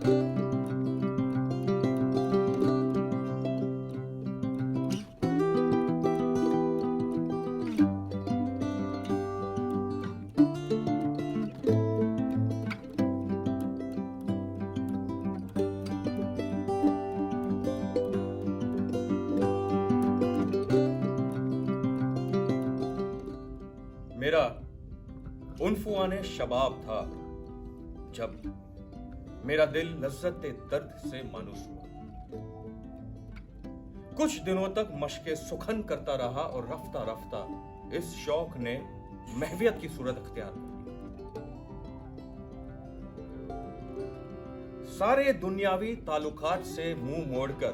मेरा उन्फुआने शबाब था जब मेरा दिल लज्जत दर्द से मानूस हुआ। कुछ दिनों तक मशके सुखन करता रहा और रफ्ता रफ्ता इस शौक ने महवियत की सूरत अख्तियार कर ली। सारे दुनियावी ताल्लुकात से मुंह मोड़कर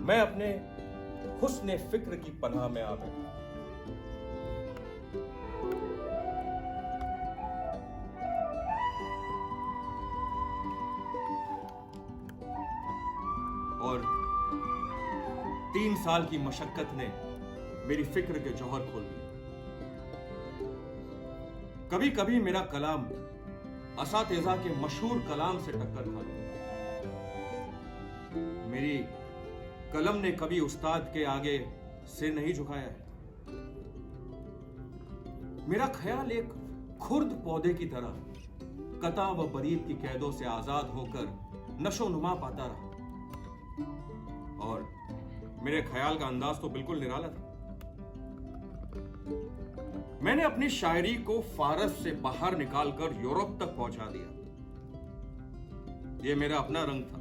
मैं अपने हुस्न फिक्र की पनाह में आ गया। और 3 साल की मशक्कत ने मेरी फिक्र के जौहर खोल दिए। कभी कभी मेरा कलाम असातिज़ा के मशहूर कलाम से टक्कर खा गया। मेरी कलम ने कभी उस्ताद के आगे सिर नहीं झुकाया है। मेरा ख्याल एक खुर्द पौधे की तरह कता व बरीद की कैदों से आजाद होकर नशो नुमा पाता रहा। और मेरे ख्याल का अंदाज तो बिल्कुल निराला था। मैंने अपनी शायरी को फारस से बाहर निकालकर यूरोप तक पहुंचा दिया। यह मेरा अपना रंग था।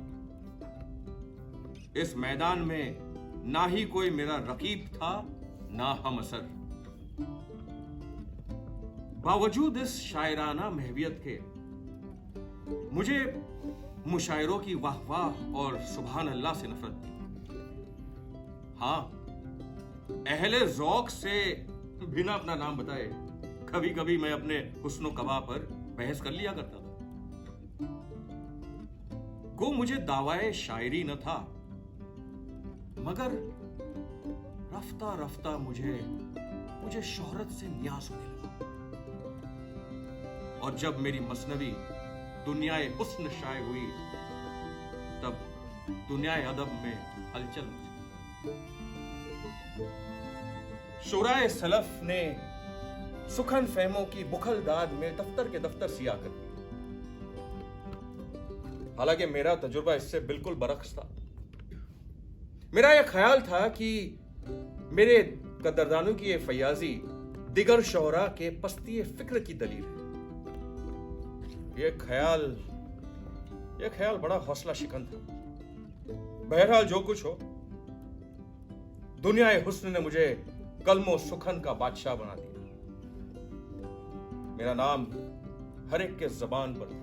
इस मैदान में ना ही कोई मेरा रकीब था, ना हम असर। बावजूद इस शायराना महवियत के मुझे मुशायरों की वाह वाह और सुभान अल्लाह से नफरत थी। हाँ, अहले ज़ौक़ से बिना अपना नाम बताए कभी कभी मैं अपने हुस्नो कबा पर बहस कर लिया करता था। गो मुझे दावाए शायरी न था, मगर रफ्ता रफ्ता मुझे शोहरत से न्यास होने लगा। और जब मेरी मसनवी दुनियाए हुस्न शाये हुई, तब दुनियाए अदब में हलचल मची। शुराए सलफ ने सुखन फहमों की बुखल दाद में दफ्तर के दफ्तर सिया कर दी। हालांकि मेरा तजुर्बा इससे बिल्कुल बरक्स था। मेरा यह ख्याल था कि मेरे कदरदानों की ये फयाजी दिगर शोहरा के पस्ती फिक्र की दलील है। यह ख्याल बड़ा हौसला शिकन था। बहरहाल जो कुछ हो, दुनियाए हुस्न ने मुझे कलमो सुखन का बादशाह बना दिया। मेरा नाम हर एक के जबान पर था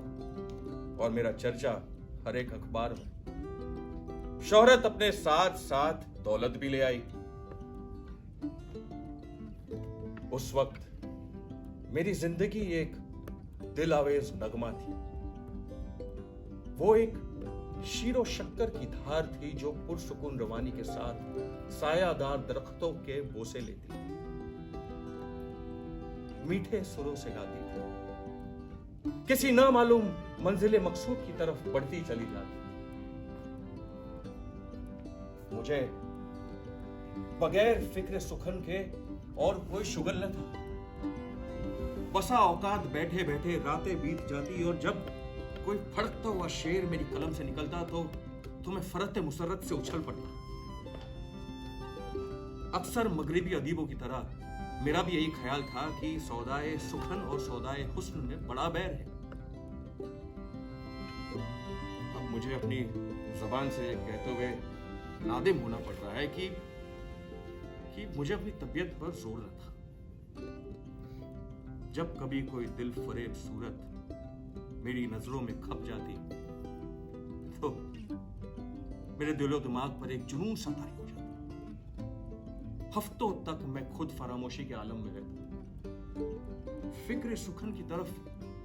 और मेरा चर्चा हर एक अखबार में। शोहरत अपने साथ साथ दौलत भी ले आई। उस वक्त मेरी जिंदगी एक दिल आवेज नगमा थी। वो एक शीरो शक्कर की धार थी जो पुरसुकून रवानी के साथ सायादार दरख्तों के बोसे लेती थी, मीठे सुरों से गाती थी, किसी नामालूम मंजिले मकसूद की तरफ बढ़ती चली जाती थी। मुझे बगैर फिक्र सुखन के और कोई शुगल न था। बसा औकात बैठे बैठे रातें बीत जाती और जब कोई फड़कता हुआ शेर मेरी कलम से निकलता तो मैं फरत मुसरत से उछल पड़ता। अक्सर मगरिबी अदीबों की तरह मेरा भी यही ख्याल था कि सौदाए सुखन और सौदाए हुस्न में बड़ा बैर है। अब मुझे अपनी जबान से कहते हुए नादिम होना पड़ रहा है कि मुझे अपनी तबीयत पर जोर न था। जब कभी कोई दिल फरेब सूरत मेरी नजरों में खप जाती तो मेरे दिलो दिमाग पर एक जुनून सा तारी हो जाता। हफ्तों तक मैं खुद फरामोशी के आलम में रहता। फिक्र सुखन की तरफ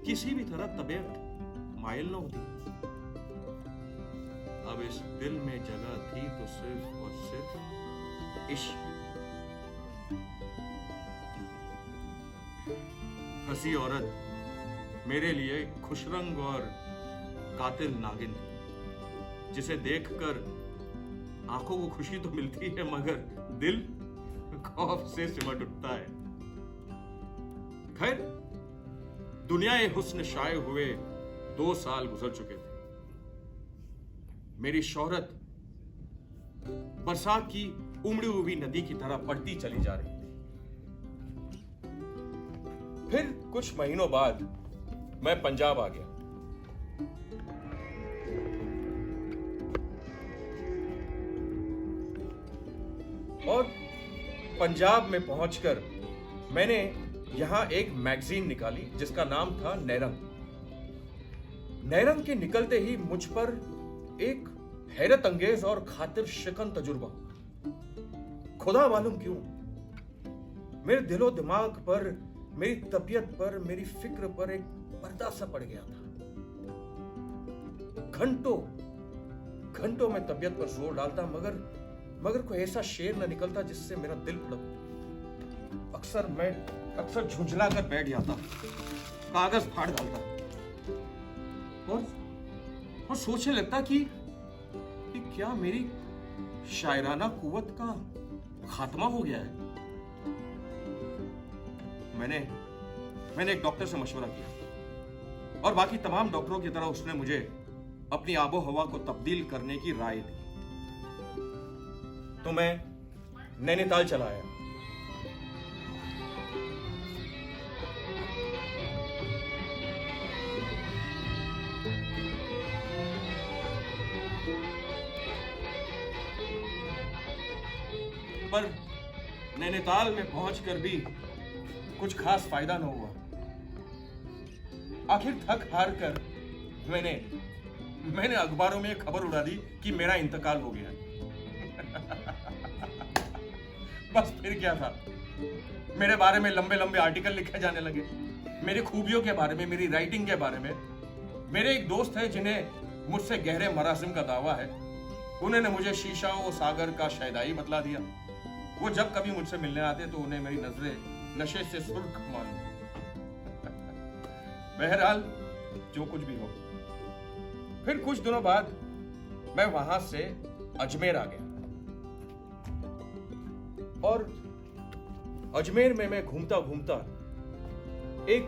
किसी भी तरह तबीयत मायल न होती। अब इस दिल में जगह थी तो सिर्फ और सिर्फ इश्क। हंसी औरत मेरे लिए खुशरंग और कातिल नागिन थी, जिसे देखकर आंखों को खुशी तो मिलती है मगर दिल खौफ से सिमट उठता है। खैर, दुनियाए हुस्न शाये हुए 2 साल गुजर चुके थे। मेरी शोहरत बरसात की उमड़ी हुई नदी की तरह बढ़ती चली जा रही थी। फिर कुछ महीनों बाद मैं पंजाब आ गया। और पंजाब में पहुंचकर मैंने यहां एक मैगजीन निकाली जिसका नाम था नैरंग। नैरंग के निकलते ही मुझ पर एक हैरत अंगेज और खातिर शिकन तजुर्बा हुआ। खुदा मालूम क्यों मेरे दिलो दिमाग पर, मेरी तबीयत पर, मेरी फिक्र पर एक पर्दा सा पड़ गया था। घंटों में तबीयत पर जोर डालता मगर कोई ऐसा शेर न निकलता जिससे मेरा दिल फड़क। अक्सर झुंझला कर बैठ जाता, कागज फाड़ डालता और सोचने लगता कि क्या मेरी शायराना कुव्वत का खात्मा हो गया है। मैंने एक डॉक्टर से मशवरा किया और बाकी तमाम डॉक्टरों की तरह उसने मुझे अपनी आबो हवा को तब्दील करने की राय दी। तो मैं नैनीताल चला आया। पर नैनीताल में पहुंचकर भी कुछ खास फायदा न हुआ। आखिर थक हार कर मैंने अखबारों में खबर उड़ा दी कि मेरा इंतकाल हो गया। बस फिर क्या था, मेरे बारे में लंबे लंबे आर्टिकल लिखे जाने लगे, मेरी खूबियों के बारे में, मेरी राइटिंग के बारे में। मेरे एक दोस्त है जिन्हें मुझसे गहरे मरासिम का दावा है। उन्होंने मुझे शीशा व सागर का शैदाई बतला दिया। वो जब कभी मुझसे मिलने आते तो उन्हें मेरी नजरें नशे से सुर्ख मालूम। बहरहाल जो कुछ भी हो, फिर कुछ दिनों बाद मैं वहां से अजमेर आ गया और अजमेर में मैं घूमता घूमता एक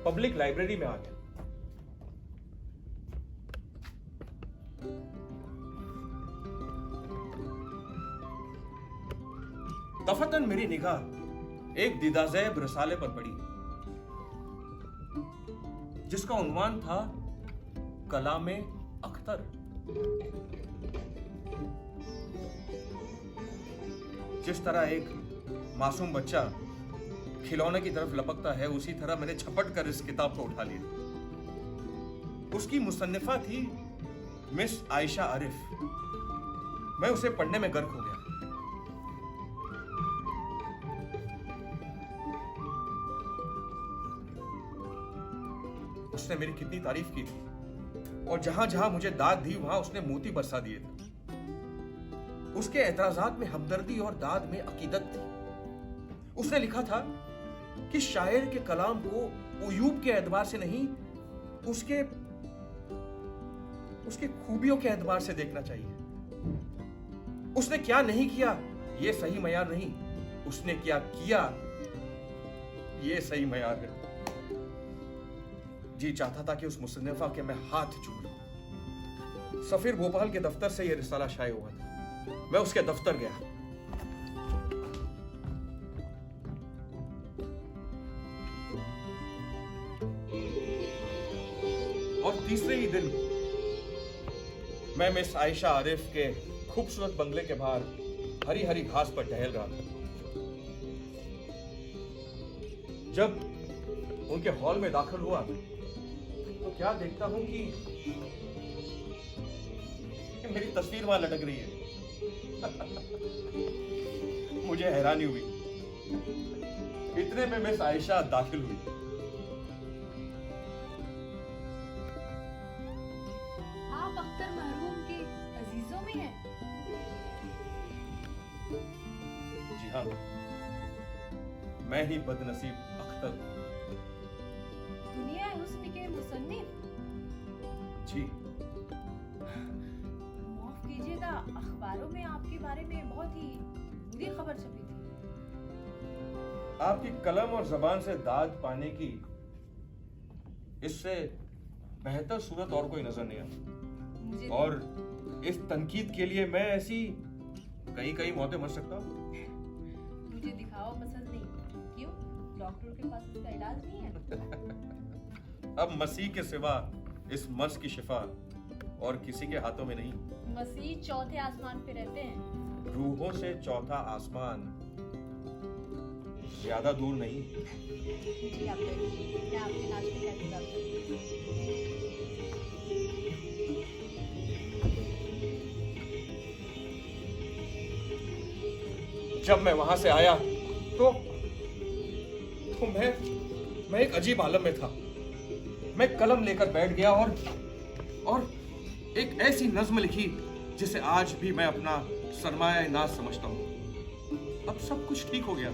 पब्लिक लाइब्रेरी में आ गया। दफतन मेरी निगाह एक दिदाज़ैब रसाले पर पड़ी जिसका उन्वान था कलामे अख्तर। जिस तरह एक मासूम बच्चा खिलौने की तरफ लपकता है, उसी तरह मैंने झपट कर इस किताब को उठा लिया। उसकी मुसन्निफा थी मिस आयशा आरिफ। मैं उसे पढ़ने में गर्क हो गया। उसने मेरी कितनी तारीफ की थी और जहां जहां मुझे दाद दी वहां उसने मोती बरसा दिए थे। उसके एतराजात में हमदर्दी और दाद में अकीदत थी। उसने लिखा था कि शायर के कलाम को उयूब के एतबार से नहीं, उसके खूबियों के एतबार से देखना चाहिए। उसने क्या नहीं किया यह सही मयार नहीं, उसने क्या किया यह सही मयार है। जी चाहता था कि उस मुसन्निफा के मैं हाथ चूम लूं। सफीर भोपाल के दफ्तर से यह रिसाला शाये हुआ था। मैं उसके दफ्तर गया। और तीसरे ही दिन मैं मिस आयशा आरिफ के खूबसूरत बंगले के बाहर हरी हरी घास पर टहल रहा था। जब उनके हॉल में दाखिल हुआ तो क्या देखता हूं कि मेरी तस्वीर वहां लटक रही है। मुझे हैरानी हुई। इतने में मिस आयशा दाखिल हुई। आप अख्तर मरहूम के अजीजों में हैं? जी हाँ, मैं ही बदनसीब अख्तर। दुनिया हुस्न के मुसन्निफ? जी। माफ कीजिएगा, अखबारों में आपके बारे में बहुत ही बुरी खबर छपी थी। आपकी कलम और जबान से दाद पाने की इससे बेहतर सूरत और कोई नजर नहीं आता। मुझे और इस तनकीद के लिए मैं ऐसी कई कई मौतें मर सकता हूँ। मुझे दिखावा पसंद नहीं। क्यों? डॉक्टर के पास इसका इलाज नहीं है? अब मसीह के सिवा इस मर्ज की शिफा और किसी के हाथों में नहीं। मसीह चौथे आसमान पे रहते हैं। रूहों से चौथा आसमान ज्यादा दूर नहीं। जी आप बैठिए, मैं आपके नाश्ते का इंतजार करती जब मैं वहां से आया तो मैं एक अजीब आलम में था। मैं कलम लेकर बैठ गया और एक ऐसी नज्म लिखी जिसे आज भी मैं अपना सरमाया नाज समझता हूं। अब सब कुछ ठीक हो गया।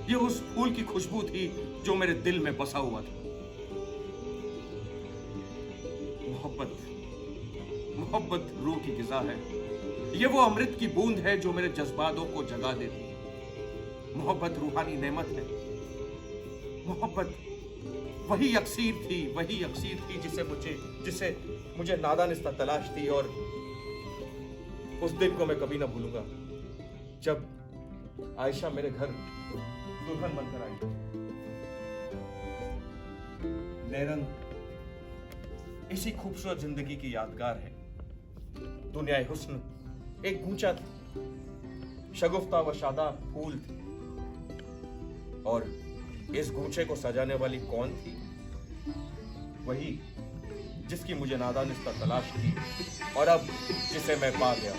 ये उस फूल की खुशबू थी जो मेरे दिल में बसा हुआ था। मोहब्बत मोहब्बत रूह की गिज़ा है। ये वो अमृत की बूंद है जो मेरे जज्बातों को जगा देती है। मोहब्बत रूहानी नेमत है। मोहब्बत वही अक्सीर थी जिसे मुझे नादानिस्ता तलाश थी। और उस दिन को मैं कभी ना भूलूंगा जब आयशा मेरे घर दुल्हन बनकर आई। नेरंग इसी खूबसूरत जिंदगी की यादगार है। दुनियाए हुस्न एक गूंचा था, शगुफ्ता व शादाब फूल थी। और इस गूंचे को सजाने वाली कौन थी? वही जिसकी मुझे नादानिस्ता तलाश थी और अब जिसे मैं पा गया।